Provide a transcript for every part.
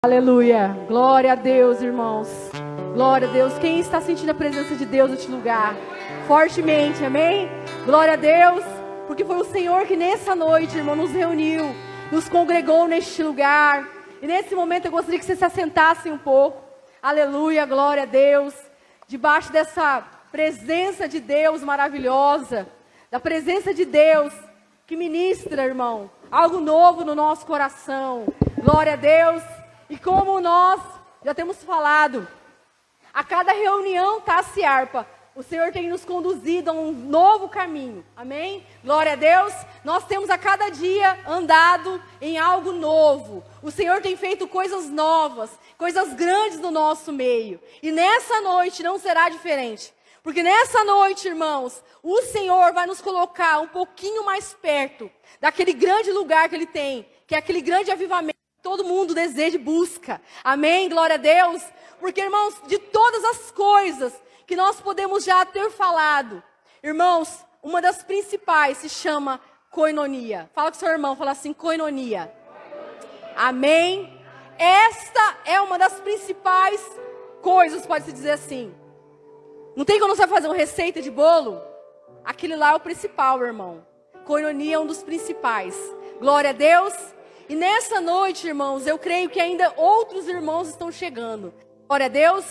Aleluia, glória a Deus, irmãos, glória a Deus. Quem está sentindo a presença de Deus neste lugar? Fortemente, amém? Glória a Deus, porque foi o Senhor que nessa noite, irmão, nos reuniu, nos congregou neste lugar. E nesse momento eu gostaria que vocês se assentassem um pouco. Aleluia, glória a Deus. Debaixo dessa presença de Deus maravilhosa, da presença de Deus que ministra, irmão, algo novo no nosso coração. Glória a Deus. E como nós já temos falado, a cada reunião Taça e Harpa, o Senhor tem nos conduzido a um novo caminho, amém? Glória a Deus, nós temos a cada dia andado em algo novo. O Senhor tem feito coisas novas, coisas grandes no nosso meio. E nessa noite não será diferente. Porque nessa noite, irmãos, o Senhor vai nos colocar um pouquinho mais perto daquele grande lugar que Ele tem, que é aquele grande avivamento. Todo mundo deseja e busca. Amém? Glória a Deus. Porque, irmãos, de todas as coisas que nós podemos já ter falado, irmãos, uma das principais se chama koinonia. Fala com o seu irmão, fala assim, koinonia. Amém? Esta é uma das principais coisas, pode-se dizer assim. Não tem quando você vai fazer uma receita de bolo? Aquele lá é o principal, irmão. Koinonia é um dos principais. Glória a Deus. E nessa noite, irmãos, eu creio que ainda outros irmãos estão chegando. Glória a Deus.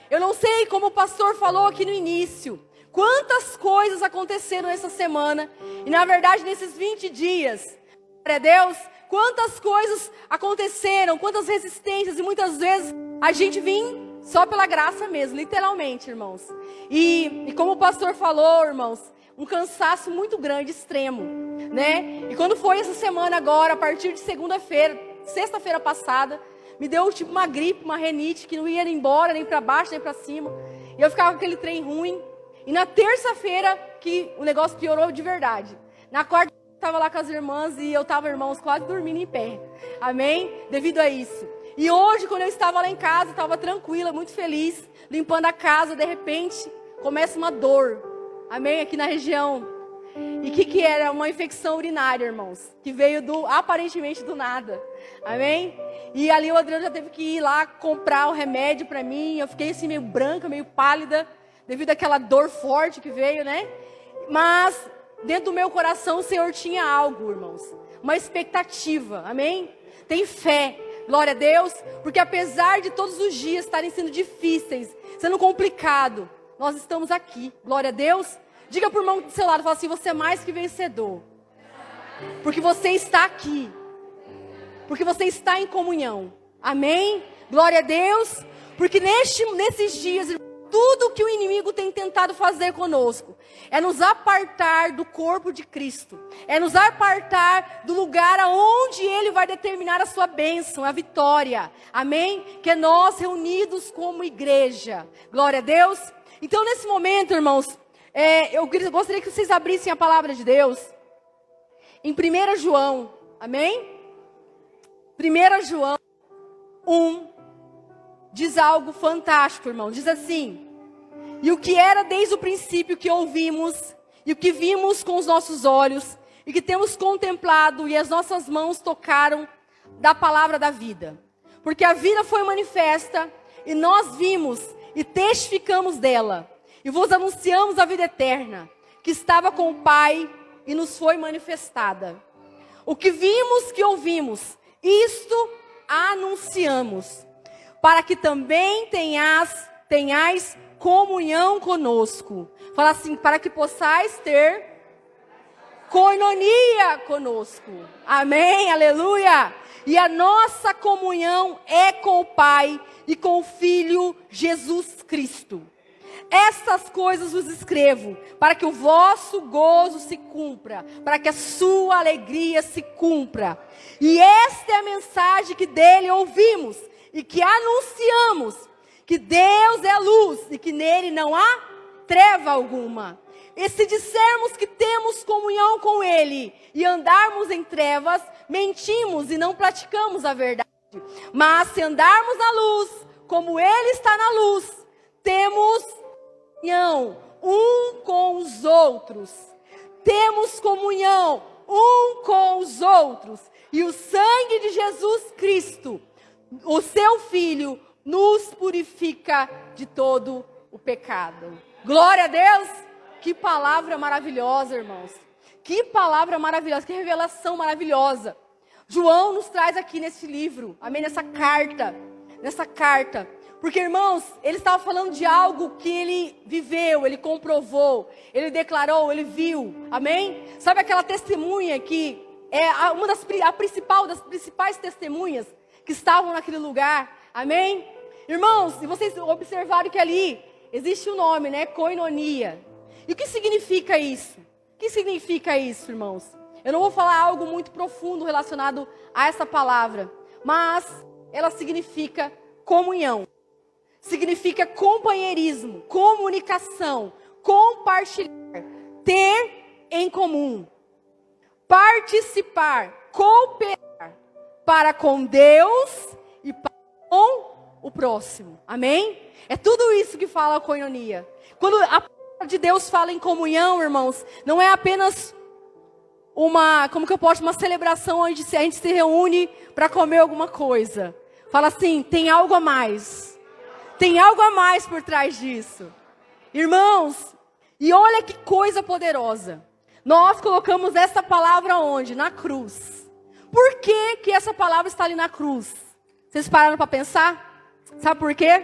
Eu não sei como o pastor falou aqui no início, quantas coisas aconteceram essa semana. E na verdade, nesses 20 dias, glória a Deus, quantas coisas aconteceram, quantas resistências. E muitas vezes a gente vem só pela graça mesmo, literalmente, irmãos. E como o pastor falou, irmãos, um cansaço muito grande, extremo, né? E quando foi essa semana agora, a partir de segunda-feira, sexta-feira passada, me deu tipo uma gripe, uma renite, que não ia embora, nem para baixo, nem para cima. E eu ficava com aquele trem ruim. E na terça-feira que o negócio piorou de verdade. Na quarta eu estava lá com as irmãs e eu estava, irmãos, quase dormindo em pé. Amém? Devido a isso. E hoje, quando eu estava lá em casa, estava tranquila, muito feliz, limpando a casa, de repente, começa uma dor. Amém? Aqui na região. E o que era? Uma infecção urinária, irmãos. Que veio aparentemente do nada. Amém? E ali o Adriano já teve que ir lá comprar o remédio para mim. Eu fiquei assim meio branca, meio pálida. Devido àquela dor forte que veio, né? Mas dentro do meu coração o Senhor tinha algo, irmãos. Uma expectativa. Amém? Tem fé. Glória a Deus. Porque apesar de todos os dias estarem sendo difíceis, sendo complicado, nós estamos aqui, glória a Deus. Diga para o irmão do seu lado, fala assim, você é mais que vencedor. Porque você está aqui. Porque você está em comunhão. Amém? Glória a Deus. Porque nesses dias, tudo que o inimigo tem tentado fazer conosco é nos apartar do corpo de Cristo. É nos apartar do lugar aonde Ele vai determinar a sua bênção, a vitória. Amém? Que é nós reunidos como igreja. Glória a Deus. Então, nesse momento, irmãos, eu gostaria que vocês abrissem a palavra de Deus em 1 João, amém? 1 João 1 diz algo fantástico, irmão. Diz assim, e o que era desde o princípio que ouvimos, e o que vimos com os nossos olhos, e que temos contemplado, e as nossas mãos tocaram da palavra da vida. Porque a vida foi manifesta, e nós vimos e testificamos dela, e vos anunciamos a vida eterna, que estava com o Pai e nos foi manifestada. O que vimos, que ouvimos, isto anunciamos, para que também tenhais comunhão conosco. Fala assim, para que possais ter koinonia conosco. Amém, aleluia. E a nossa comunhão é com o Pai e com o Filho Jesus Cristo. Estas coisas vos escrevo, para que o vosso gozo se cumpra, para que a sua alegria se cumpra. E esta é a mensagem que dele ouvimos e que anunciamos, que Deus é luz e que nele não há treva alguma. E se dissermos que temos comunhão com ele e andarmos em trevas, mentimos e não praticamos a verdade. Mas se andarmos na luz, como ele está na luz, temos comunhão um com os outros. Temos comunhão um com os outros. E o sangue de Jesus Cristo o seu Filho nos purifica de todo o pecado. Glória a Deus! Que palavra maravilhosa, irmãos. Que palavra maravilhosa, que revelação maravilhosa. João nos traz aqui nesse livro, amém, nessa carta. Porque, irmãos, ele estava falando de algo que ele viveu, ele comprovou, ele declarou, ele viu, amém? Sabe aquela testemunha que é uma das principais testemunhas que estavam naquele lugar, amém? Irmãos, e vocês observaram que ali existe um nome, né? Koinonia. E o que significa isso? O que significa isso, irmãos? Eu não vou falar algo muito profundo relacionado a essa palavra, mas ela significa comunhão. Significa companheirismo, comunicação, compartilhar, ter em comum, participar, cooperar para com Deus e para com o próximo. Amém? É tudo isso que fala a koinonia. Quando a palavra de Deus fala em comunhão, irmãos, não é apenas uma celebração onde a gente se reúne para comer alguma coisa. Fala assim, tem algo a mais. Tem algo a mais por trás disso. Irmãos, e olha que coisa poderosa. Nós colocamos essa palavra onde? Na cruz. Por que que essa palavra está ali na cruz? Vocês pararam para pensar? Sabe por quê?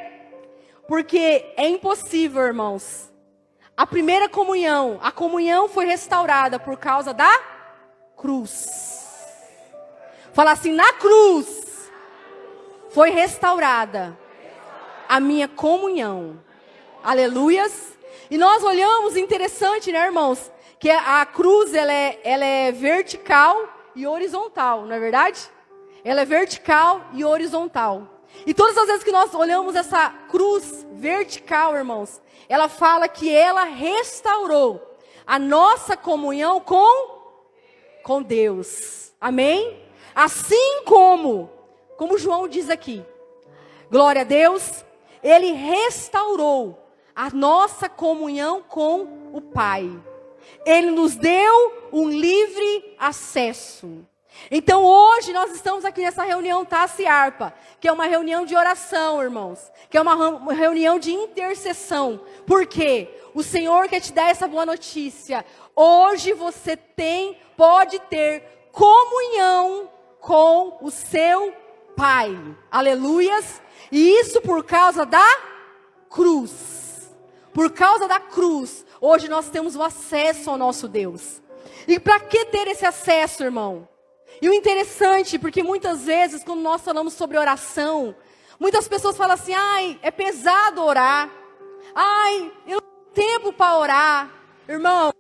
Porque é impossível, irmãos. A primeira comunhão, a comunhão foi restaurada por causa da cruz. Fala assim, na cruz foi restaurada a minha comunhão. Aleluias. E nós olhamos, interessante, né, irmãos? Que a cruz, ela é vertical e horizontal, não é verdade? Ela é vertical e horizontal. E todas as vezes que nós olhamos essa cruz vertical, irmãos, ela fala que ela restaurou a nossa comunhão com Deus. Amém? Assim como João diz aqui, glória a Deus, ele restaurou a nossa comunhão com o Pai. Ele nos deu um livre acesso. Então hoje nós estamos aqui nessa reunião Taça e Harpa, que é uma reunião de oração, irmãos. Que é uma reunião de intercessão. Por quê? O Senhor quer te dar essa boa notícia. Hoje você pode ter comunhão com o seu Pai. Aleluias. E isso por causa da cruz. Por causa da cruz, hoje nós temos o acesso ao nosso Deus. E para que ter esse acesso, irmão? E o interessante, porque muitas vezes, quando nós falamos sobre oração, muitas pessoas falam assim, ai, é pesado orar. Ai, eu não tenho tempo para orar. Irmão,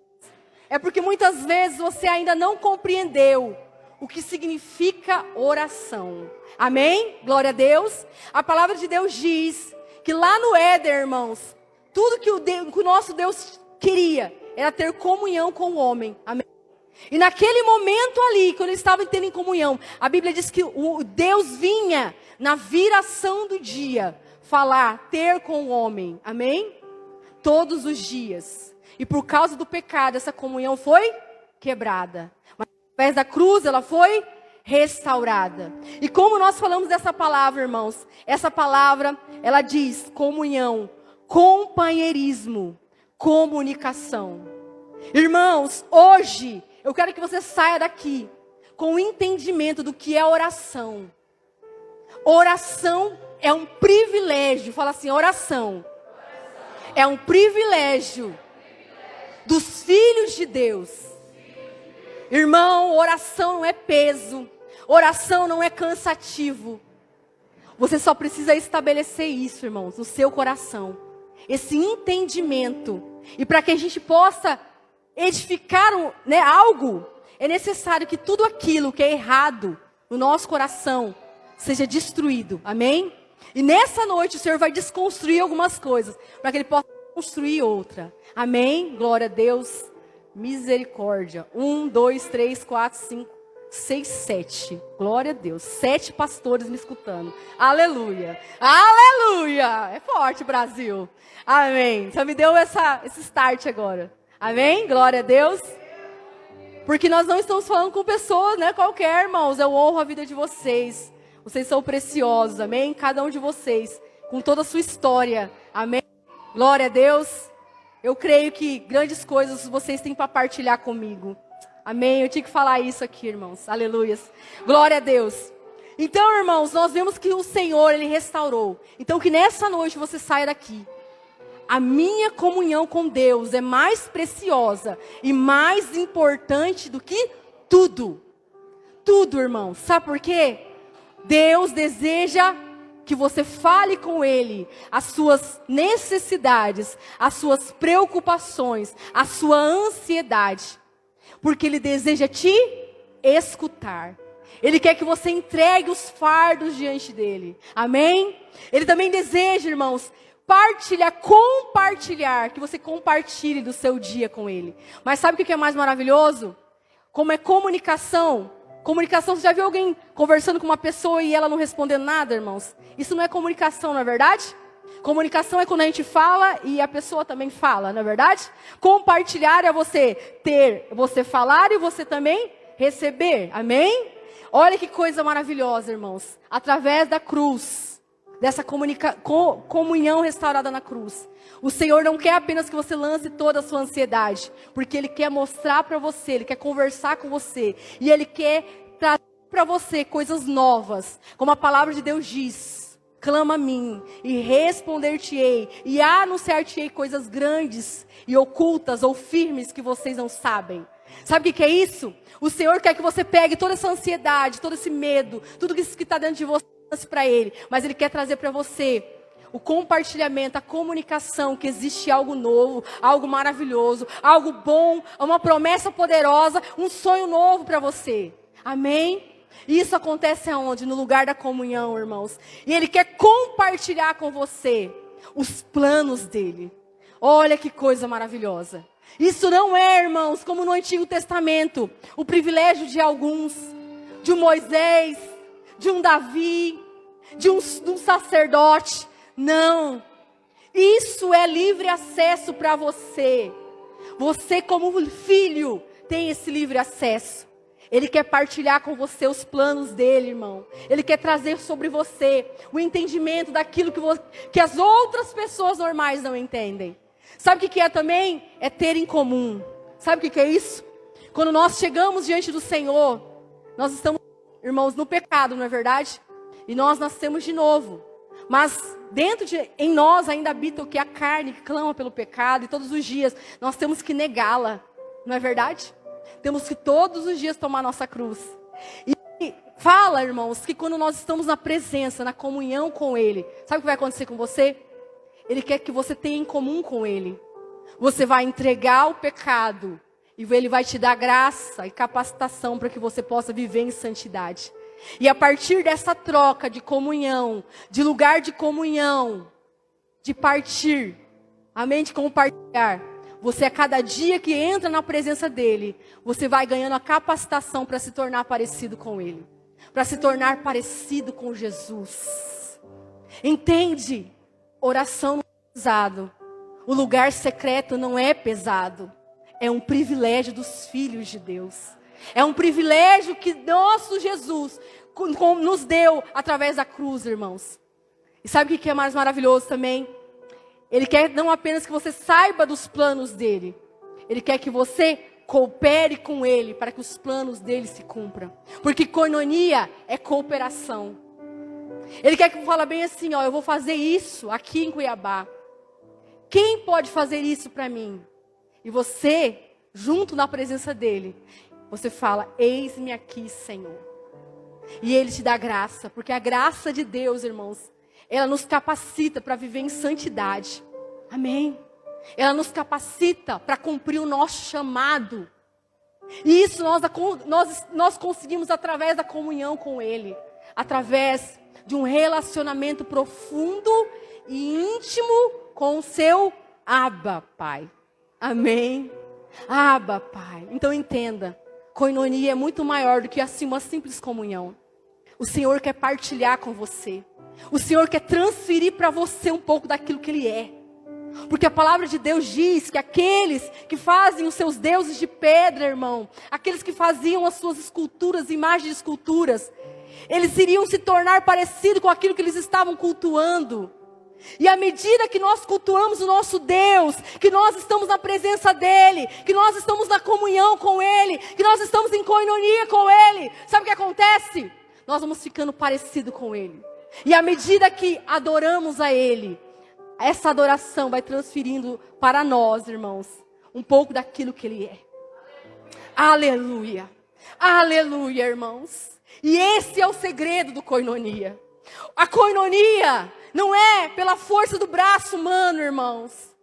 é porque muitas vezes você ainda não compreendeu o que significa oração. Amém? Glória a Deus. A palavra de Deus diz que lá no Éden, irmãos, tudo que o nosso Deus queria era ter comunhão com o homem. Amém? E naquele momento ali, quando eles estavam tendo em comunhão, a Bíblia diz que o Deus vinha na viração do dia falar, ter com o homem. Amém? Todos os dias. E por causa do pecado, essa comunhão foi quebrada. Mas através da cruz, ela foi restaurada. E como nós falamos dessa palavra, irmãos, essa palavra, ela diz comunhão, companheirismo, comunicação. Irmãos, hoje eu quero que você saia daqui com o entendimento do que é oração. Oração é um privilégio. Fala assim, oração é um privilégio dos filhos de Deus. Irmão, oração não é peso. Oração não é cansativo. Você só precisa estabelecer isso, irmãos, no seu coração. Esse entendimento. E para que a gente possa edificar algo, é necessário que tudo aquilo que é errado no nosso coração seja destruído. Amém? E nessa noite o Senhor vai desconstruir algumas coisas, para que Ele possa construir outra. Amém? Glória a Deus. Misericórdia. 1, 2, 3, 4, 5, 6, 7. Glória a Deus. 7 pastores me escutando. Aleluia. Aleluia. É forte, Brasil. Amém. Só me deu esse start agora. Amém? Glória a Deus. Porque nós não estamos falando com pessoas, qualquer, irmãos. Eu honro a vida de vocês. Vocês são preciosos, amém? Cada um de vocês, com toda a sua história, amém? Glória a Deus. Eu creio que grandes coisas vocês têm para partilhar comigo. Amém? Eu tinha que falar isso aqui, irmãos. Aleluias. Glória a Deus. Então, irmãos, nós vemos que o Senhor, Ele restaurou. Então, que nessa noite você saia daqui. A minha comunhão com Deus é mais preciosa e mais importante do que tudo. Tudo, irmãos. Sabe por quê? Deus deseja que você fale com Ele as suas necessidades, as suas preocupações, a sua ansiedade. Porque Ele deseja te escutar. Ele quer que você entregue os fardos diante dEle. Amém? Ele também deseja, irmãos, compartilhar, que você compartilhe do seu dia com Ele. Mas sabe o que é mais maravilhoso? Como é comunicação. Comunicação, você já viu alguém conversando com uma pessoa e ela não respondendo nada, irmãos? Isso não é comunicação, não é verdade? Comunicação é quando a gente fala e a pessoa também fala, não é verdade? Compartilhar é você falar e você também receber, amém? Olha que coisa maravilhosa, irmãos. Através da cruz, dessa comunhão restaurada na cruz, o Senhor não quer apenas que você lance toda a sua ansiedade, porque Ele quer mostrar para você, Ele quer conversar com você, e Ele quer trazer para você coisas novas, como a palavra de Deus diz: clama a mim, e responder-te-ei, e anunciar-te-ei coisas grandes, e ocultas ou firmes que vocês não sabem. Sabe o que é isso? O Senhor quer que você pegue toda essa ansiedade, todo esse medo, tudo isso que está dentro de você, para Ele, mas Ele quer trazer para você o compartilhamento, a comunicação, que existe algo novo, algo maravilhoso, algo bom, uma promessa poderosa, um sonho novo para você. Amém? E isso acontece aonde? No lugar da comunhão, irmãos. E Ele quer compartilhar com você os planos dEle. Olha que coisa maravilhosa. Isso não é, irmãos, como no Antigo Testamento, o privilégio de alguns, de um Moisés, de um Davi, de um sacerdote. Não, isso é livre acesso para você. Você, como filho, tem esse livre acesso. Ele quer partilhar com você os planos dele, irmão. Ele quer trazer sobre você o entendimento daquilo que as outras pessoas normais não entendem. Sabe o que é também? É ter em comum. Sabe o que é isso? Quando nós chegamos diante do Senhor, nós estamos, irmãos, no pecado, não é verdade? E nós nascemos de novo. Mas em nós ainda habita o que? A carne que clama pelo pecado. E todos os dias nós temos que negá-la. Não é verdade? Temos que todos os dias tomar nossa cruz. E fala, irmãos, que quando nós estamos na presença, na comunhão com Ele, sabe o que vai acontecer com você? Ele quer que você tenha em comum com Ele. Você vai entregar o pecado. E Ele vai te dar graça e capacitação para que você possa viver em santidade. E a partir dessa troca de comunhão, de lugar de comunhão, de partir, amém? De compartilhar, você a cada dia que entra na presença dEle, você vai ganhando a capacitação para se tornar parecido com Ele. Para se tornar parecido com Jesus. Entende? Oração não é pesado. O lugar secreto não é pesado. É um privilégio dos filhos de Deus. É um privilégio que nosso Jesus nos deu através da cruz, irmãos. E sabe o que é mais maravilhoso também? Ele quer não apenas que você saiba dos planos dele. Ele quer que você coopere com Ele para que os planos dele se cumpram. Porque koinonia é cooperação. Ele quer que eu fale bem assim, ó, eu vou fazer isso aqui em Cuiabá. Quem pode fazer isso para mim? E você, junto na presença dele, você fala, eis-me aqui, Senhor. E Ele te dá graça, porque a graça de Deus, irmãos, ela nos capacita para viver em santidade. Amém? Ela nos capacita para cumprir o nosso chamado. E isso nós conseguimos através da comunhão com Ele. Através de um relacionamento profundo e íntimo com o seu Abba, Pai. Amém? Abba, Pai. Então entenda, koinonia é muito maior do que assim uma simples comunhão. O Senhor quer partilhar com você. O Senhor quer transferir para você um pouco daquilo que Ele é. Porque a palavra de Deus diz que aqueles que fazem os seus deuses de pedra, irmão, aqueles que faziam as suas esculturas, imagens de esculturas, Eles iriam se tornar parecidos com aquilo que eles estavam cultuando. E à medida que nós cultuamos o nosso Deus, que nós estamos na presença dEle, que nós estamos na comunhão com Ele, que nós estamos em koinonia com Ele, sabe o que acontece? Nós vamos ficando parecidos com Ele. E à medida que adoramos a Ele, essa adoração vai transferindo para nós, irmãos, um pouco daquilo que Ele é. Aleluia. Aleluia, irmãos. E esse é o segredo do koinonia. A koinonia não é pela força do braço humano, irmãos.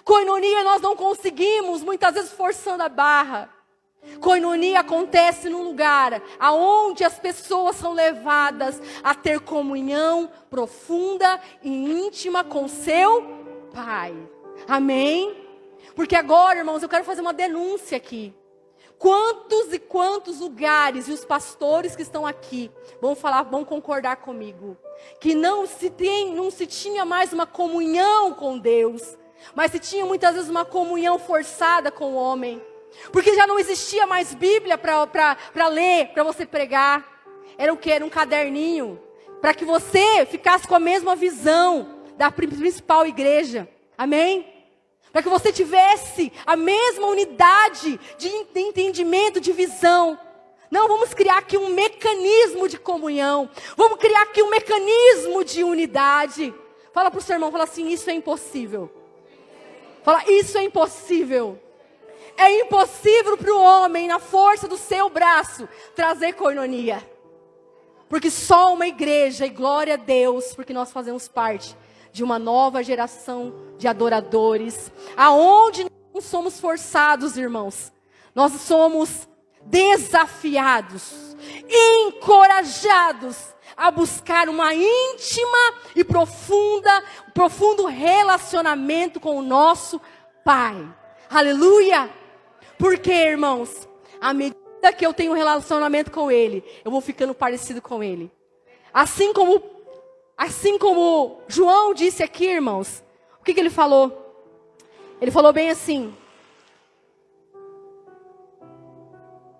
Koinonia nós não conseguimos, muitas vezes forçando a barra. Koinonia acontece num lugar aonde as pessoas são levadas a ter comunhão profunda e íntima com seu Pai. Amém? Porque agora, irmãos, eu quero fazer uma denúncia aqui. Quantos e quantos lugares, e os pastores que estão aqui vão concordar comigo, que não se tinha mais uma comunhão com Deus, mas se tinha muitas vezes uma comunhão forçada com o homem, porque já não existia mais Bíblia para ler, para você pregar. Era o que? Era um caderninho, para que você ficasse com a mesma visão da principal igreja. Amém? Para que você tivesse a mesma unidade de entendimento, de visão. Não, vamos criar aqui um mecanismo de comunhão. Vamos criar aqui um mecanismo de unidade. Fala para o seu irmão, fala assim, isso é impossível. Fala, isso é impossível. É impossível para o homem, na força do seu braço, trazer koinonia. Porque só uma igreja, e glória a Deus, porque nós fazemos parte de uma nova geração de adoradores, aonde não somos forçados, irmãos, nós somos desafiados, encorajados a buscar uma íntima e profundo relacionamento com o nosso Pai. Aleluia! Porque, irmãos, à medida que eu tenho um relacionamento com Ele, eu vou ficando parecido com Ele. Assim como João disse aqui, irmãos, o que ele falou? Ele falou bem assim.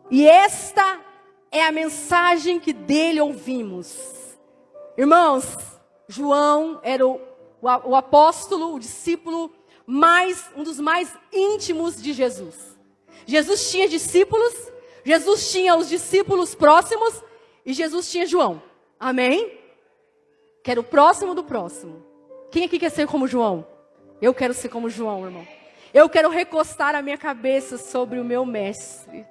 E esta é a mensagem que dele ouvimos. Irmãos, João era o apóstolo, o discípulo, um dos mais íntimos de Jesus. Jesus tinha discípulos, Jesus tinha os discípulos próximos e Jesus tinha João. Amém? Que era o próximo do próximo. Quem aqui quer ser como João? Eu quero ser como João, irmão. Eu quero recostar a minha cabeça sobre o meu mestre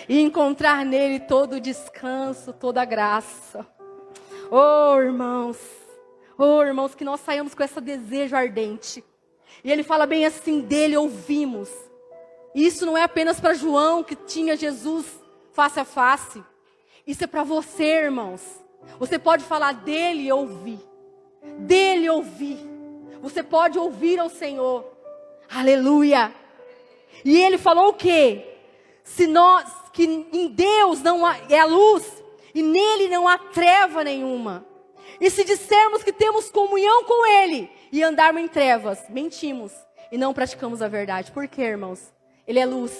e encontrar nele todo o descanso, toda a graça. Oh, irmãos, que nós saiamos com esse desejo ardente. E ele fala bem assim, dele ouvimos. Isso não é apenas para João, que tinha Jesus face a face. Isso é para você, irmãos. Você pode falar dele e ouvir. Dele ouvir. Você pode ouvir ao Senhor. Aleluia. E ele falou o quê? Que em Deus não há, é a luz, e nele não há treva nenhuma. E se dissermos que temos comunhão com Ele e andarmos em trevas, mentimos e não praticamos a verdade. Por quê, irmãos? Ele é luz.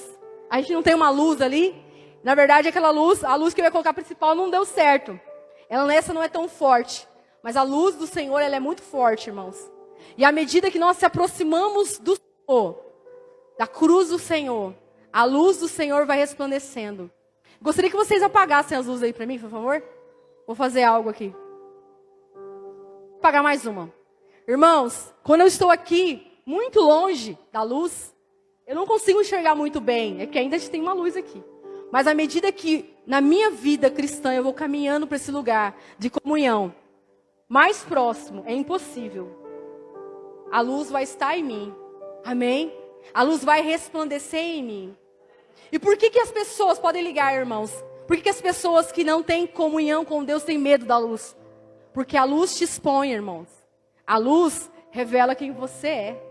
A gente não tem uma luz ali. Na verdade, aquela luz, a luz que eu ia colocar principal não deu certo. Essa não é tão forte. Mas a luz do Senhor, ela é muito forte, irmãos. E à medida que nós se aproximamos do Senhor, da cruz do Senhor, a luz do Senhor vai resplandecendo. Gostaria que vocês apagassem as luzes aí para mim, por favor. Vou fazer algo aqui. Vou apagar mais uma. Irmãos, quando eu estou aqui, muito longe da luz, eu não consigo enxergar muito bem. É que ainda tem uma luz aqui. Mas à medida que na minha vida cristã eu vou caminhando para esse lugar de comunhão, mais próximo, é impossível. A luz vai estar em mim. Amém? A luz vai resplandecer em mim. E por que as pessoas podem ligar, irmãos? Por que as pessoas que não têm comunhão com Deus têm medo da luz? Porque a luz te expõe, irmãos. A luz revela quem você é.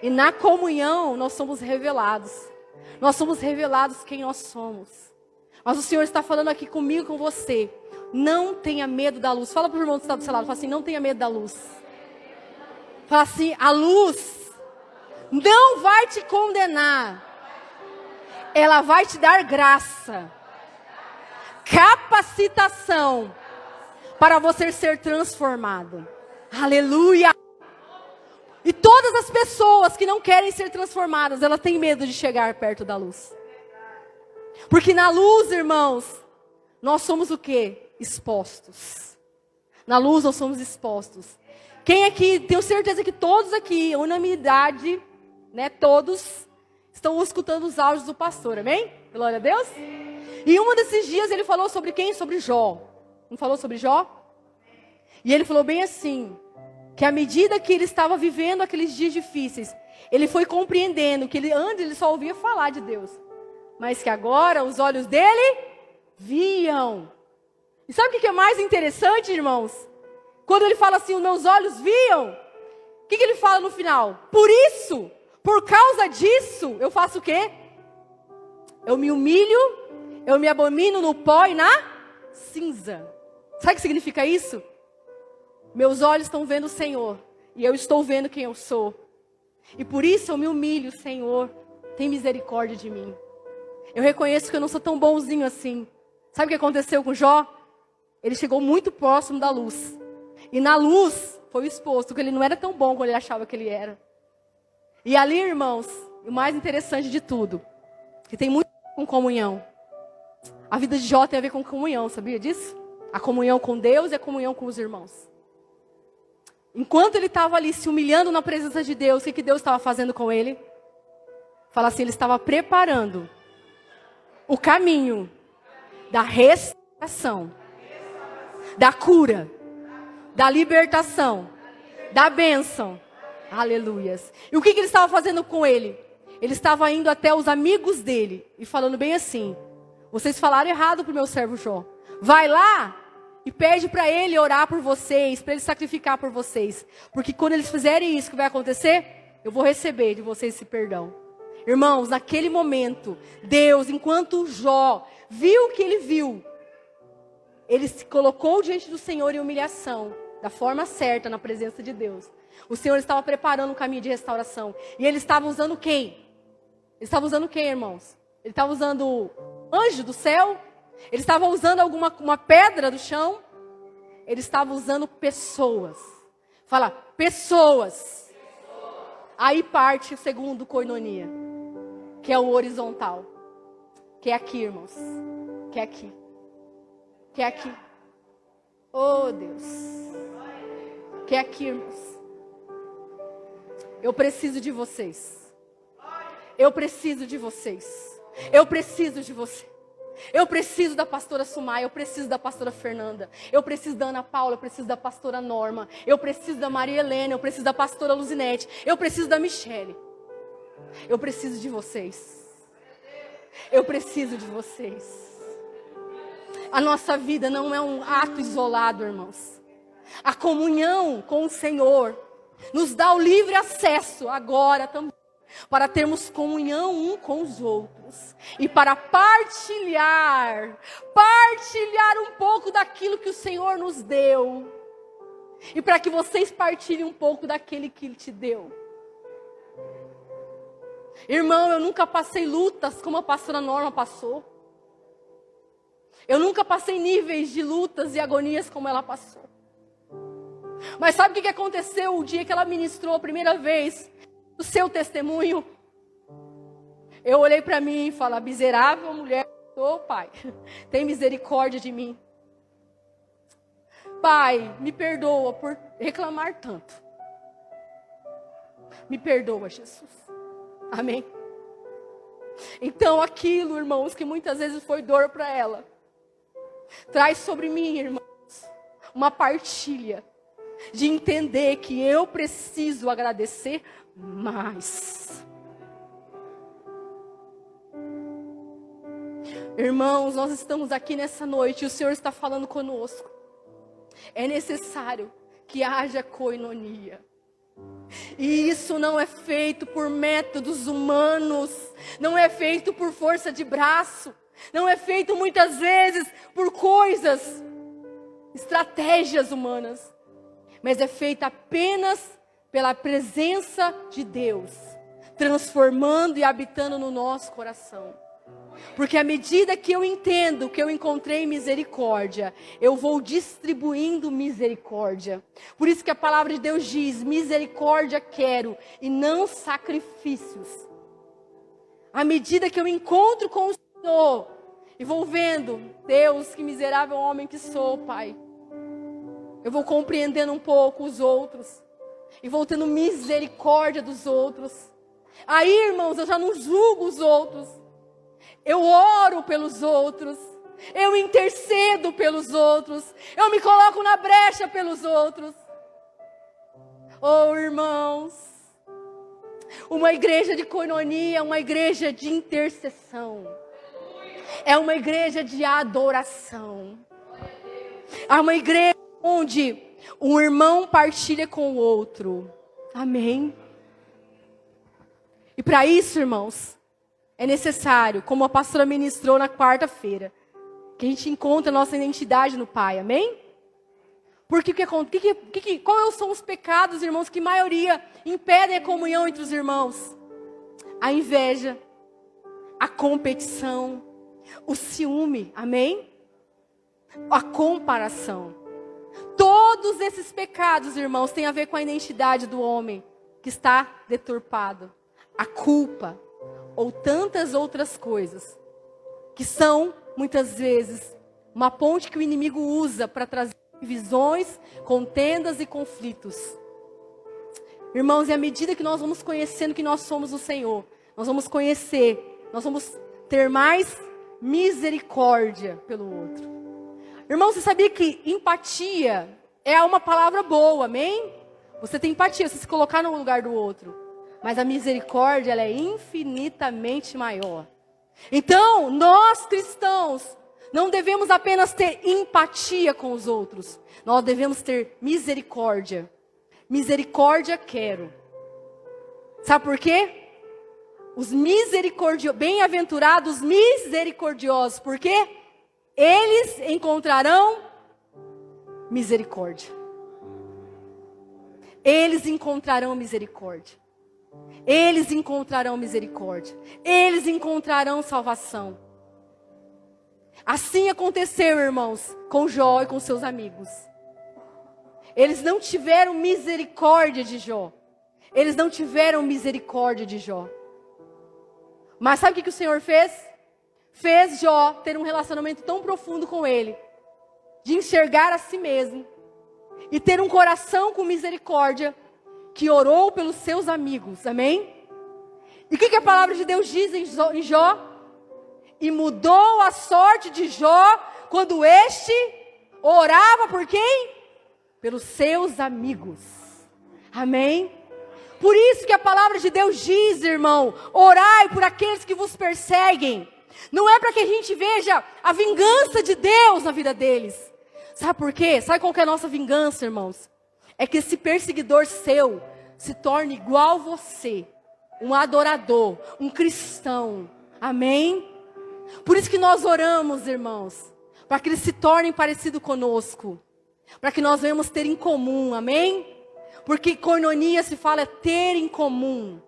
E na comunhão nós somos revelados. Nós somos revelados quem nós somos. Mas o Senhor está falando aqui comigo, com você. Não tenha medo da luz. Fala para o irmão que está do seu lado. Fala assim, não tenha medo da luz. Fala assim, a luz não vai te condenar. Ela vai te dar graça, capacitação para você ser transformado. Aleluia! E todas as pessoas que não querem ser transformadas, elas têm medo de chegar perto da luz. Porque na luz, irmãos, nós somos o quê? Expostos. Na luz nós somos expostos. Quem aqui, tenho certeza que todos aqui, unanimidade, né, todos estão escutando os áudios do pastor, amém? Glória a Deus. E um desses dias ele falou sobre quem? Sobre Jó. Não falou sobre Jó? E ele falou bem assim, que à medida que ele estava vivendo aqueles dias difíceis, ele foi compreendendo que antes ele só ouvia falar de Deus, mas que agora os olhos dele viam. E sabe o que é mais interessante, irmãos? Quando ele fala assim, os meus olhos viam, o que ele fala no final? Por isso, por causa disso, eu faço o quê? Eu me humilho, eu me abomino no pó e na cinza. Sabe o que significa isso? Meus olhos estão vendo o Senhor, e eu estou vendo quem eu sou. E por isso eu me humilho, Senhor, tem misericórdia de mim. Eu reconheço que eu não sou tão bonzinho assim. Sabe o que aconteceu com Jó? Ele chegou muito próximo da luz. E na luz foi exposto, porque ele não era tão bom quando ele achava que ele era. E ali, irmãos, o mais interessante de tudo, que tem muito a ver com comunhão. A vida de Jó tem a ver com comunhão, sabia disso? A comunhão com Deus e a comunhão com os irmãos. Enquanto ele estava ali se humilhando na presença de Deus, o que Deus estava fazendo com ele? Fala assim, ele estava preparando o caminho da restauração, da cura, da libertação, da bênção. Aleluias. E o que ele estava fazendo com ele? Ele estava indo até os amigos dele e falando bem assim, vocês falaram errado para o meu servo Jó. Vai lá e pede para ele orar por vocês, para ele sacrificar por vocês. Porque quando eles fizerem isso, o que vai acontecer? Eu vou receber de vocês esse perdão. Irmãos, naquele momento, Deus, enquanto Jó viu o que ele viu, ele se colocou diante do Senhor em humilhação, da forma certa, na presença de Deus. O Senhor estava preparando um caminho de restauração. E ele estava usando quem? Ele estava usando quem, irmãos? Ele estava usando o anjo do céu? Ele estava usando uma pedra do chão? Ele estava usando pessoas. Fala, pessoas. Aí parte o segundo koinonia, que é o horizontal. Que é aqui, irmãos. Que é aqui. Que é aqui. Oh, Deus. Que é aqui, irmãos. Eu preciso de vocês. Eu preciso de vocês. Eu preciso de você. Eu preciso da pastora Sumai, eu preciso da pastora Fernanda, eu preciso da Ana Paula, eu preciso da pastora Norma, eu preciso da Maria Helena, eu preciso da pastora Luzinete, eu preciso da Michele. Eu preciso de vocês. Eu preciso de vocês. A nossa vida não é um ato isolado, irmãos. A comunhão com o Senhor nos dá o livre acesso agora também, para termos comunhão um com os outros e para partilhar um pouco daquilo que o Senhor nos deu e para que vocês partilhem um pouco daquele que Ele te deu. Irmão, eu nunca passei lutas como a pastora Norma passou. Eu nunca passei níveis de lutas e agonias como ela passou. Mas sabe o que aconteceu o dia que ela ministrou a primeira vez o seu testemunho? Eu olhei para mim e falei, miserável mulher, ô Pai, tem misericórdia de mim. Pai, me perdoa por reclamar tanto. Me perdoa, Jesus. Amém? Então aquilo, irmãos, que muitas vezes foi dor para ela, traz sobre mim, irmãos, uma partilha de entender que eu preciso agradecer mais. Irmãos, nós estamos aqui nessa noite e o Senhor está falando conosco. É necessário que haja koinonia. E isso não é feito por métodos humanos, não é feito por força de braço, não é feito muitas vezes por coisas, estratégias humanas, mas é feito apenas pela presença de Deus, transformando e habitando no nosso coração. Porque à medida que eu entendo que eu encontrei misericórdia, eu vou distribuindo misericórdia. Por isso que a palavra de Deus diz: misericórdia quero e não sacrifícios. À medida que eu encontro com o Senhor e vou vendo, Deus, que miserável homem que sou, Pai. Eu vou compreendendo um pouco os outros e vou tendo misericórdia dos outros. Aí, irmãos, eu já não julgo os outros. Eu oro pelos outros. Eu intercedo pelos outros. Eu me coloco na brecha pelos outros. Oh, irmãos, uma igreja de coinonia é uma igreja de intercessão. É uma igreja de adoração. É uma igreja onde um irmão partilha com o outro. Amém? E para isso, irmãos, é necessário, como a pastora ministrou na quarta-feira, que a gente encontre a nossa identidade no Pai. Amém? Porque quais são os pecados, irmãos, que a maioria impedem a comunhão entre os irmãos? A inveja, a competição, o ciúme, amém? A comparação. Todos esses pecados, irmãos, têm a ver com a identidade do homem que está deturpado. A culpa, ou tantas outras coisas, que são, muitas vezes, uma ponte que o inimigo usa para trazer divisões, contendas e conflitos. Irmãos, e à medida que nós vamos conhecendo que nós somos o Senhor, nós vamos conhecer, nós vamos ter mais misericórdia pelo outro. Irmão, você sabia que empatia é uma palavra boa, amém? Você tem empatia, você se colocar no lugar do outro. Mas a misericórdia, ela é infinitamente maior. Então, nós cristãos, não devemos apenas ter empatia com os outros. Nós devemos ter misericórdia. Misericórdia quero. Sabe por quê? Os bem-aventurados misericordiosos. Por quê? Eles encontrarão misericórdia. Eles encontrarão misericórdia. Eles encontrarão misericórdia. Eles encontrarão salvação. Assim aconteceu, irmãos, com Jó e com seus amigos. Eles não tiveram misericórdia de Jó. Eles não tiveram misericórdia de Jó. Mas sabe o que o Senhor fez? Fez Jó ter um relacionamento tão profundo com ele, de enxergar a si mesmo, e ter um coração com misericórdia, que orou pelos seus amigos, amém? E o que a palavra de Deus diz em Jó? E mudou a sorte de Jó, quando este orava por quem? Pelos seus amigos, amém? Por isso que a palavra de Deus diz, irmão, orai por aqueles que vos perseguem. Não é para que a gente veja a vingança de Deus na vida deles. Sabe por quê? Sabe qual que é a nossa vingança, irmãos? É que esse perseguidor seu se torne igual a você. Um adorador, um cristão. Amém? Por isso que nós oramos, irmãos. Para que eles se tornem parecidos conosco. Para que nós venhamos ter em comum. Amém? Porque coinonia se fala ter em comum.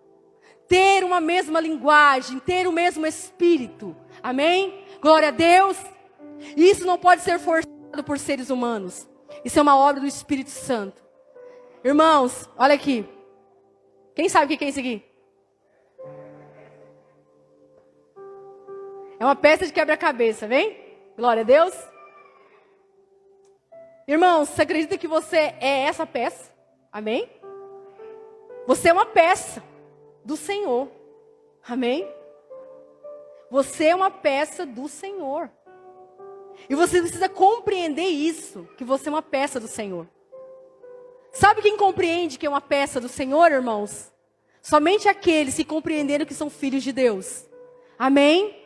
Ter uma mesma linguagem, ter o mesmo espírito. Amém? Glória a Deus. E isso não pode ser forçado por seres humanos. Isso é uma obra do Espírito Santo. Irmãos, olha aqui. Quem sabe o que é isso aqui? É uma peça de quebra-cabeça, vem? Glória a Deus. Irmãos, você acredita que você é essa peça? Amém? Você é uma peça do Senhor. Amém? Você é uma peça do Senhor. E você precisa compreender isso, que você é uma peça do Senhor. Sabe quem compreende que é uma peça do Senhor, irmãos? Somente aqueles que compreenderam que são filhos de Deus. Amém?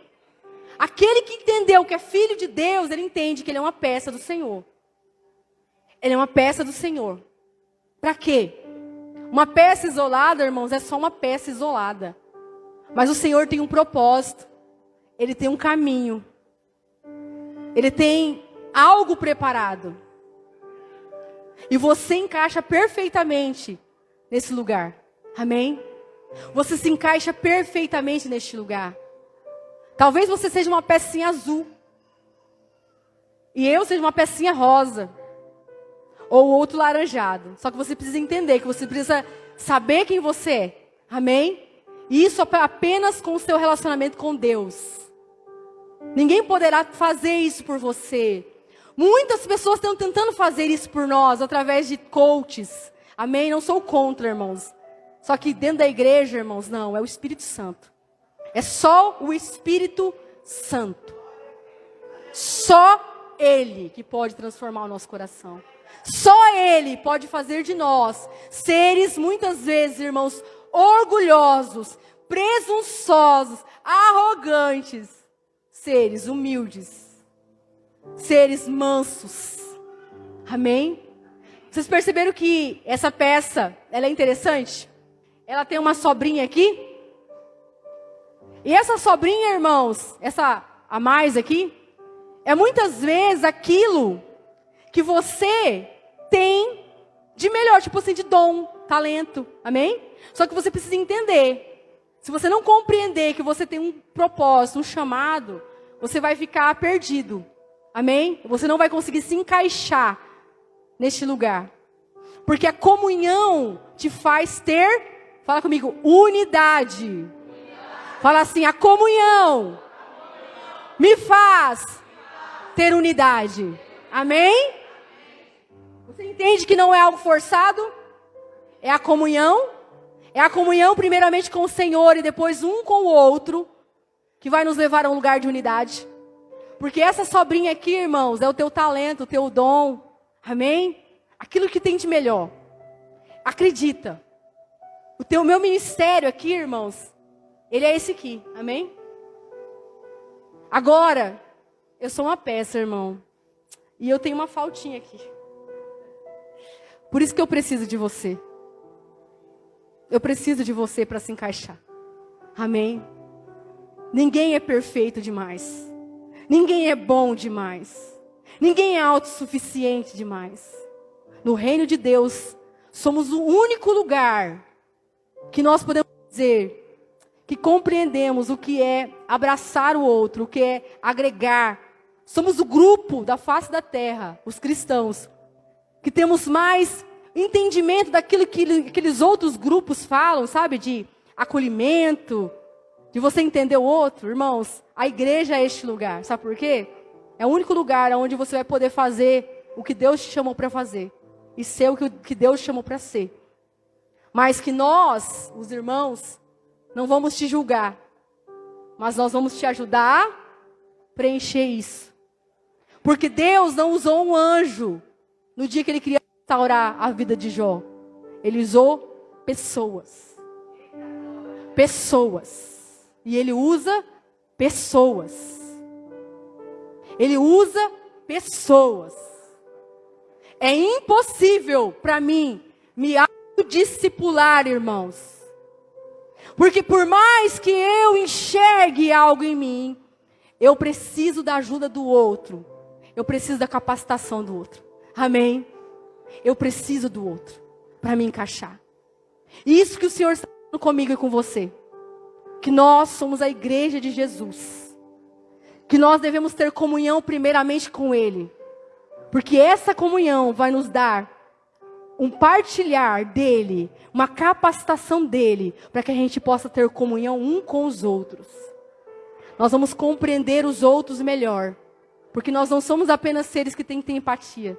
Aquele que entendeu que é filho de Deus, ele entende que ele é uma peça do Senhor. Ele é uma peça do Senhor. Para quê? Uma peça isolada, irmãos, é só uma peça isolada. Mas o Senhor tem um propósito. Ele tem um caminho. Ele tem algo preparado. E você encaixa perfeitamente nesse lugar. Amém? Você se encaixa perfeitamente neste lugar. Talvez você seja uma pecinha azul. E eu seja uma pecinha rosa. Ou outro laranjado. Só que você precisa entender, que você precisa saber quem você é. Amém? E isso apenas com o seu relacionamento com Deus. Ninguém poderá fazer isso por você. Muitas pessoas estão tentando fazer isso por nós, através de coaches. Amém? Não sou contra, irmãos. Só que dentro da igreja, irmãos, não, é o Espírito Santo. É só o Espírito Santo. Só Ele que pode transformar o nosso coração. Só Ele pode fazer de nós seres, muitas vezes, irmãos, orgulhosos, presunçosos, arrogantes, seres humildes, seres mansos. Amém? Vocês perceberam que essa peça, ela é interessante? Ela tem uma sobrinha aqui. E essa sobrinha, irmãos, essa a mais aqui, é muitas vezes aquilo que você tem de melhor, tipo assim, de dom, talento. Amém? Só que você precisa entender. Se você não compreender que você tem um propósito, um chamado, você vai ficar perdido. Amém? Você não vai conseguir se encaixar neste lugar. Porque a comunhão te faz ter, fala comigo, unidade. Fala assim, a comunhão me faz ter unidade. Amém? Você entende que não é algo forçado? É a comunhão. É a comunhão primeiramente com o Senhor e depois um com o outro, que vai nos levar a um lugar de unidade. Porque essa sobrinha aqui, irmãos, é o teu talento, o teu dom. Amém? Aquilo que tem de melhor. Acredita. Meu ministério aqui, irmãos, ele é esse aqui. Amém? Agora, eu sou uma peça, irmão. E eu tenho uma faltinha aqui. Por isso que eu preciso de você. Eu preciso de você para se encaixar. Amém? Ninguém é perfeito demais. Ninguém é bom demais. Ninguém é autossuficiente demais. No reino de Deus, somos o único lugar que nós podemos dizer que compreendemos o que é abraçar o outro, o que é agregar. Somos o grupo da face da terra, os cristãos, que temos mais entendimento daquilo que aqueles outros grupos falam, sabe? De acolhimento, de você entender o outro. Irmãos, a igreja é este lugar. Sabe por quê? É o único lugar onde você vai poder fazer o que Deus te chamou para fazer. E ser o que Deus te chamou para ser. Mas que nós, os irmãos, não vamos te julgar. Mas nós vamos te ajudar a preencher isso. Porque Deus não usou um anjo no dia que Ele queria restaurar a vida de Jó. Ele usou pessoas. Pessoas. E Ele usa pessoas. Ele usa pessoas. É impossível para mim me autodiscipular, irmãos. Porque por mais que eu enxergue algo em mim, eu preciso da ajuda do outro. Eu preciso da capacitação do outro. Amém? Eu preciso do outro para me encaixar. E isso que o Senhor está falando comigo e com você. Que nós somos a igreja de Jesus. Que nós devemos ter comunhão primeiramente com Ele. Porque essa comunhão vai nos dar um partilhar dEle, uma capacitação dEle, para que a gente possa ter comunhão um com os outros. Nós vamos compreender os outros melhor. Porque nós não somos apenas seres que têm que ter empatia.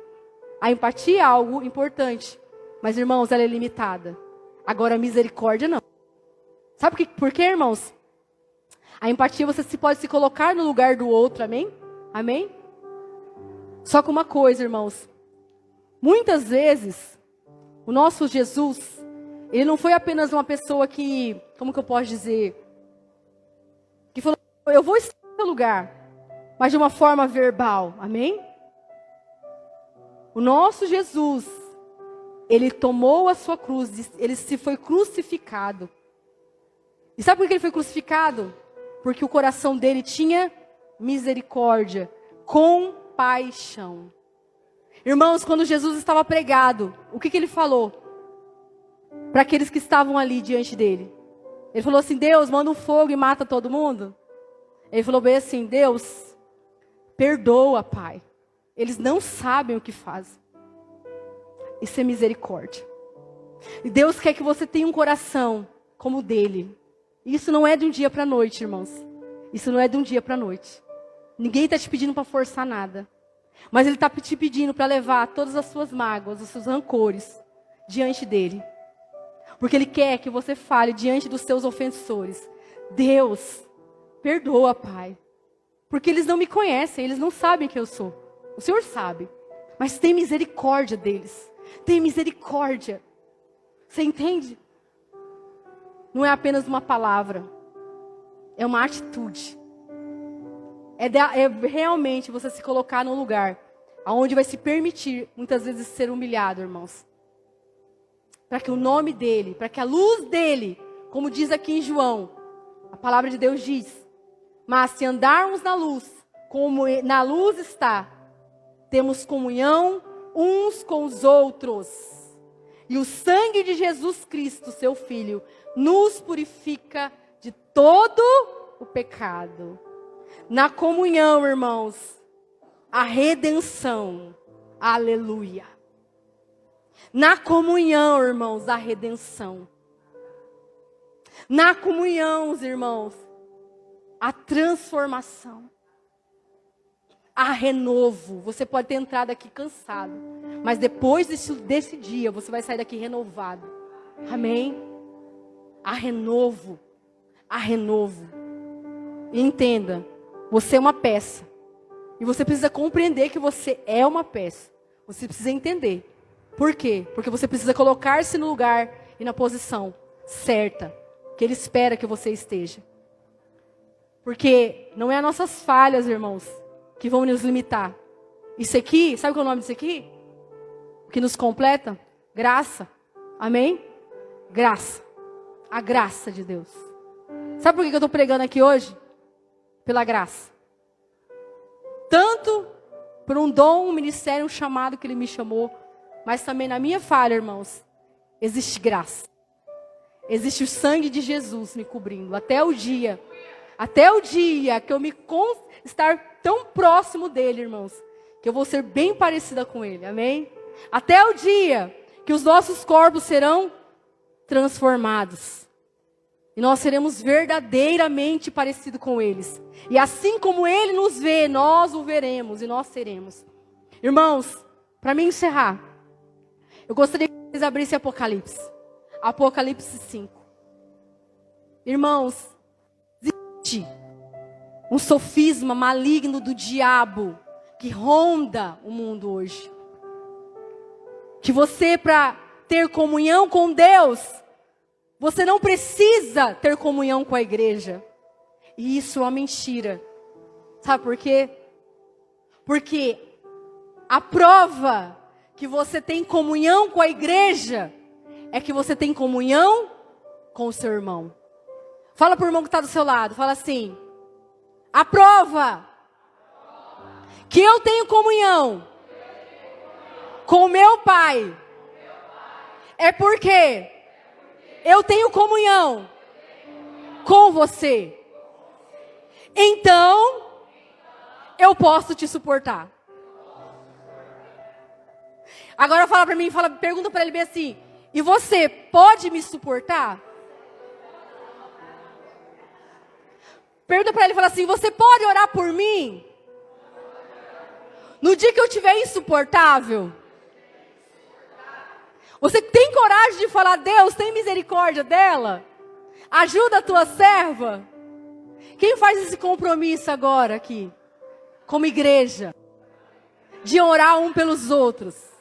A empatia é algo importante. Mas, irmãos, ela é limitada. Agora, a misericórdia não. Sabe por quê, irmãos? A empatia você pode se colocar no lugar do outro, amém? Amém? Só que uma coisa, irmãos. Muitas vezes, o nosso Jesus, Ele não foi apenas uma pessoa que, como que eu posso dizer? Que falou, eu vou estar no seu lugar. Mas de uma forma verbal, amém? O nosso Jesus, Ele tomou a sua cruz, Ele se foi crucificado. E sabe por que Ele foi crucificado? Porque o coração dele tinha misericórdia, compaixão. Irmãos, quando Jesus estava pregado, o que Ele falou? Para aqueles que estavam ali diante dele. Ele falou assim, Deus, manda um fogo e mata todo mundo. Ele falou bem assim: Deus, perdoa, Pai. Eles não sabem o que fazem. Isso é misericórdia. E Deus quer que você tenha um coração como o dele. Isso não é de um dia para a noite, irmãos. Isso não é de um dia para a noite. Ninguém está te pedindo para forçar nada. Mas Ele está te pedindo para levar todas as suas mágoas, os seus rancores diante dele. Porque Ele quer que você fale diante dos seus ofensores: Deus, perdoa, Pai. Porque eles não me conhecem, eles não sabem quem eu sou. O Senhor sabe. Mas tem misericórdia deles. Tem misericórdia. Você entende? Não é apenas uma palavra. É uma atitude. É realmente você se colocar num lugar onde vai se permitir, muitas vezes, ser humilhado, irmãos. Para que o nome dele, para que a luz dele, como diz aqui em João, a palavra de Deus diz: mas se andarmos na luz, como na luz está, temos comunhão uns com os outros. E o sangue de Jesus Cristo, seu Filho, nos purifica de todo o pecado. Na comunhão, irmãos, a redenção. Aleluia. Na comunhão, irmãos, a redenção. Na comunhão, irmãos, a transformação. A renovo. Você pode ter entrado aqui cansado, mas depois desse dia, você vai sair daqui renovado. Amém? A renovo. A renovo. E entenda, você é uma peça. E você precisa compreender que você é uma peça. Você precisa entender. Por quê? Porque você precisa colocar-se no lugar e na posição certa, que Ele espera que você esteja. Porque não é as nossas falhas, irmãos, que vão nos limitar. Isso aqui, sabe qual é o nome disso aqui? O que nos completa? Graça. Amém? Graça. A graça de Deus. Sabe por que eu estou pregando aqui hoje? Pela graça. Tanto por um dom, um ministério, um chamado que Ele me chamou, mas também na minha falha, irmãos, existe graça. Existe o sangue de Jesus me cobrindo. Até o dia que eu estar tão próximo dele, irmãos, que eu vou ser bem parecida com ele. Amém? Até o dia que os nossos corpos serão transformados. E nós seremos verdadeiramente parecidos com eles. E assim como ele nos vê, nós o veremos e nós seremos. Irmãos, para me encerrar, eu gostaria que vocês abrissem Apocalipse. Apocalipse 5. Irmãos, existe um sofisma maligno do diabo que ronda o mundo hoje. Que você, para ter comunhão com Deus, você não precisa ter comunhão com a igreja. E isso é uma mentira. Sabe por quê? Porque a prova que você tem comunhão com a igreja é que você tem comunhão com o seu irmão. Fala para o irmão que está do seu lado. Fala assim: a prova que eu tenho comunhão com o meu Pai é porque eu tenho comunhão com você. Então, eu posso te suportar. Agora fala para mim, pergunta para ele bem assim: e você pode me suportar? Pergunta para ele, fala assim: você pode orar por mim? No dia que eu estiver insuportável? Você tem coragem de falar: Deus, tem misericórdia dela? Ajuda a tua serva? Quem faz esse compromisso agora aqui? Como igreja. De orar um pelos outros.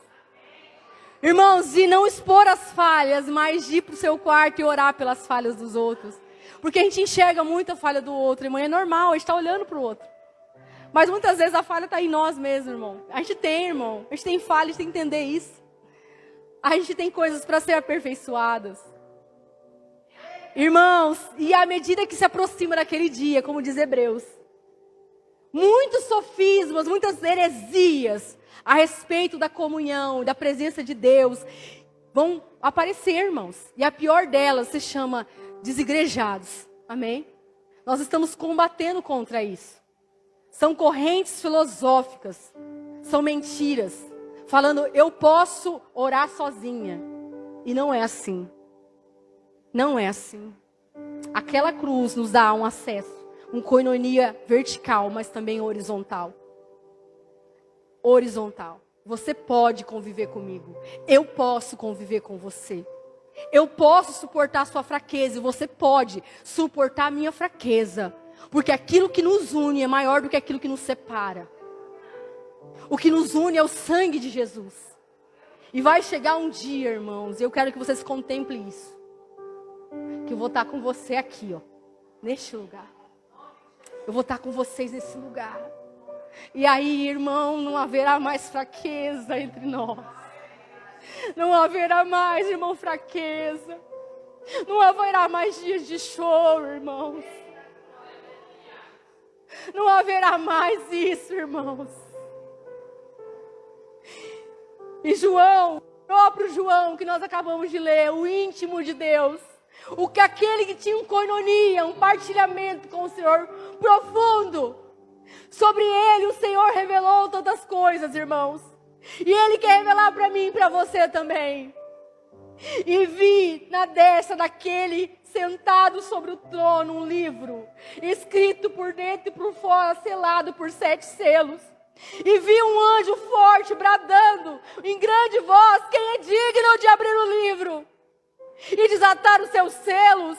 Irmãos, de não expor as falhas, mas de ir para o seu quarto e orar pelas falhas dos outros. Porque a gente enxerga muito a falha do outro, irmão. É normal, a gente está olhando para o outro. Mas muitas vezes a falha está em nós mesmos, irmão. A gente tem, irmão. A gente tem falha, a gente tem que entender isso. A gente tem coisas para ser aperfeiçoadas. Irmãos, e à medida que se aproxima daquele dia, como diz Hebreus, muitos sofismas, muitas heresias a respeito da comunhão, da presença de Deus, vão aparecer, irmãos. E a pior delas se chama desigrejados. Amém? Nós estamos combatendo contra isso. São correntes filosóficas, são mentiras, falando eu posso orar sozinha. E não é assim. Não é assim. Aquela cruz nos dá um acesso, uma koinonia vertical, mas também horizontal. Horizontal. Você pode conviver comigo. Eu posso conviver com você. Eu posso suportar a sua fraqueza e você pode suportar a minha fraqueza. Porque aquilo que nos une é maior do que aquilo que nos separa. O que nos une é o sangue de Jesus. E vai chegar um dia, irmãos, e eu quero que vocês contemplem isso. Que eu vou estar com você aqui, ó, neste lugar. Eu vou estar com vocês nesse lugar. E aí, irmão, não haverá mais fraqueza entre nós. Não haverá mais, irmão, fraqueza. Não haverá mais dias de choro, irmãos. Não haverá mais isso, irmãos. E João, o próprio João que nós acabamos de ler, o íntimo de Deus, o que aquele que tinha um koinonia, um partilhamento com o Senhor profundo, sobre ele o Senhor revelou todas as coisas, irmãos. E Ele quer revelar para mim e para você também. E vi na destra daquele sentado sobre o trono um livro, escrito por dentro e por fora, selado por 7 selos. E vi um anjo forte bradando em grande voz: quem é digno de abrir o livro e desatar os seus selos?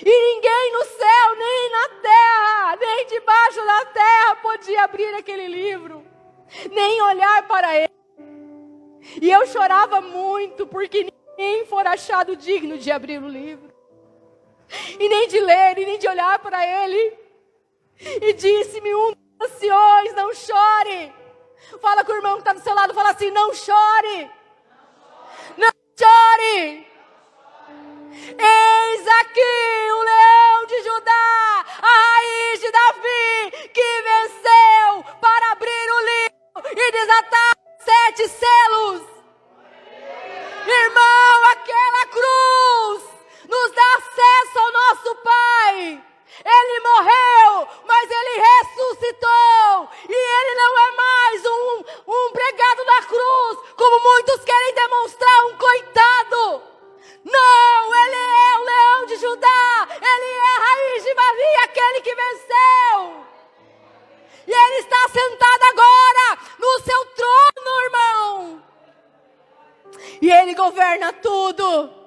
E ninguém no céu, nem na terra, nem debaixo da terra podia abrir aquele livro, nem olhar para ele. E eu chorava muito, porque ninguém for achado digno de abrir o livro, e nem de ler, e nem de olhar para ele. E disse-me um dos anciões: não chore. Fala com o irmão que está do seu lado, fala assim: não chore. Não chore. Eis aqui o leão de Judá, a raiz de Davi, que venceu para abrir o livro e desatar 7 selos. Irmão, aquela cruz nos dá acesso ao nosso Pai. Ele morreu, mas Ele ressuscitou. E Ele não é mais um pregado na cruz, como muitos querem demonstrar, um coitado. Não, Ele é o leão de Judá. Ele é a raiz de Davi, aquele que venceu. E Ele está sentado agora no seu trono, irmão. E Ele governa tudo.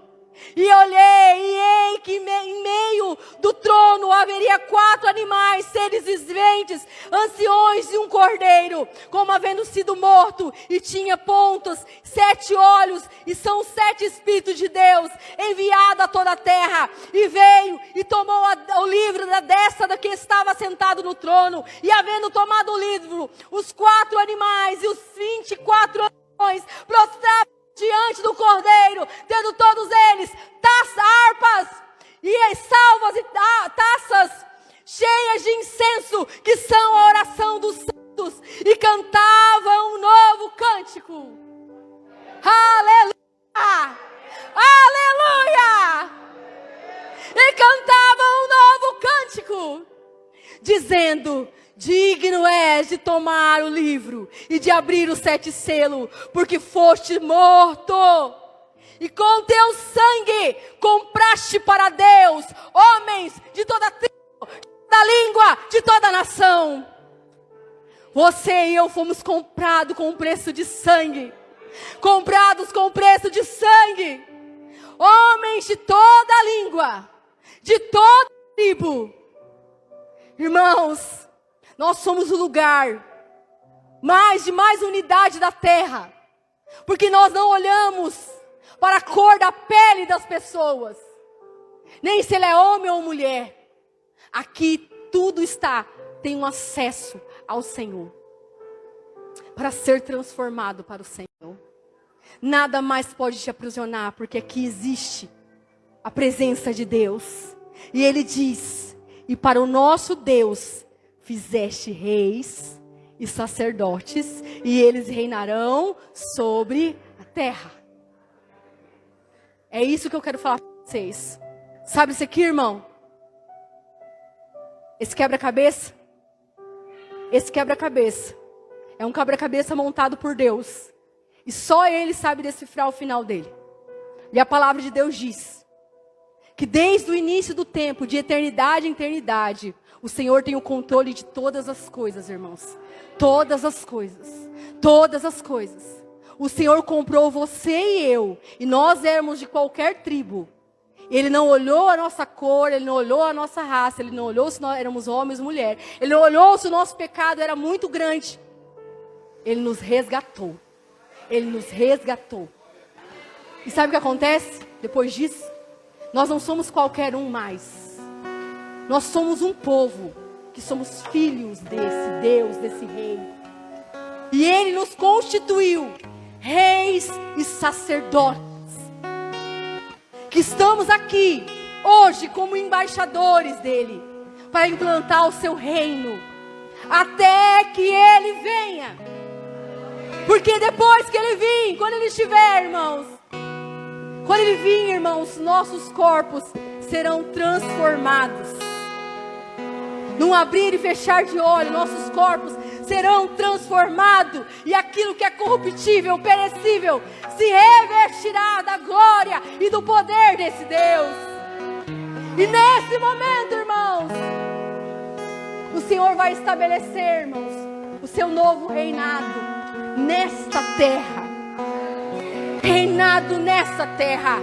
E olhei, e ei que em meio do trono haveria 4 animais, seres viventes, anciões e um cordeiro, como havendo sido morto, e tinha pontas, 7 olhos, e são 7 Espíritos de Deus, enviado a toda a terra. E veio e tomou o livro da destra da que estava sentado no trono, e havendo tomado o livro, os 4 animais e os 24 anciões prostravam diante do cordeiro, tendo todos eles harpas e salvas e taças cheias de incenso, que são a oração dos santos, e cantavam um novo cântico. Aleluia! Aleluia! E cantavam um novo cântico, dizendo: digno és de tomar o livro e de abrir os 7 selos, porque foste morto, e com teu sangue compraste para Deus homens de toda tribo, de toda língua, de toda nação. Você e eu fomos comprados com preço de sangue. Comprados com preço de sangue. Homens de toda língua, de toda tribo. Irmãos, nós somos o lugar de mais unidade da terra. Porque nós não olhamos para a cor da pele das pessoas, nem se ele é homem ou mulher. Aqui tudo tem um acesso ao Senhor, para ser transformado para o Senhor. Nada mais pode te aprisionar, porque aqui existe a presença de Deus. E Ele diz: e para o nosso Deus fizeste reis e sacerdotes, e eles reinarão sobre a terra. É isso que eu quero falar para vocês. Sabe isso aqui, irmão? Esse quebra-cabeça é um quebra-cabeça montado por Deus. E só Ele sabe decifrar o final dele. E a palavra de Deus diz que desde o início do tempo, de eternidade em eternidade, o Senhor tem o controle de todas as coisas, irmãos. Todas as coisas. Todas as coisas. O Senhor comprou você e eu. E nós éramos de qualquer tribo. Ele não olhou a nossa cor, Ele não olhou a nossa raça, Ele não olhou se nós éramos homens ou mulheres. Ele não olhou se o nosso pecado era muito grande. Ele nos resgatou. Ele nos resgatou. E sabe o que acontece depois disso? Nós não somos qualquer um mais. Nós somos um povo que somos filhos desse Deus, desse Rei. E Ele nos constituiu reis e sacerdotes. Que estamos aqui hoje como embaixadores dEle, para implantar o seu reino, até que Ele venha. Porque depois que Ele vir, quando Ele estiver, irmãos, quando Ele vir, irmãos, nossos corpos serão transformados. Num abrir e fechar de olho, nossos corpos serão transformados. E aquilo que é corruptível, perecível, se revestirá da glória e do poder desse Deus. E nesse momento, irmãos, o Senhor vai estabelecer, irmãos, o seu novo reinado nesta terra. Reinado nessa terra.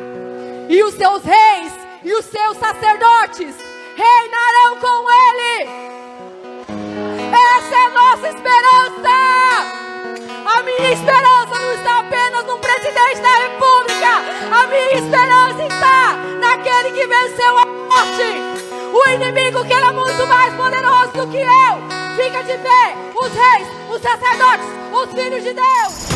E os seus reis e os seus sacerdotes reinarão com Ele. Essa é a nossa esperança. A minha esperança não está apenas no presidente da República. A minha esperança está naquele que venceu a morte. O inimigo que era muito mais poderoso do que eu. Fica de pé, os reis, os sacerdotes, os filhos de Deus.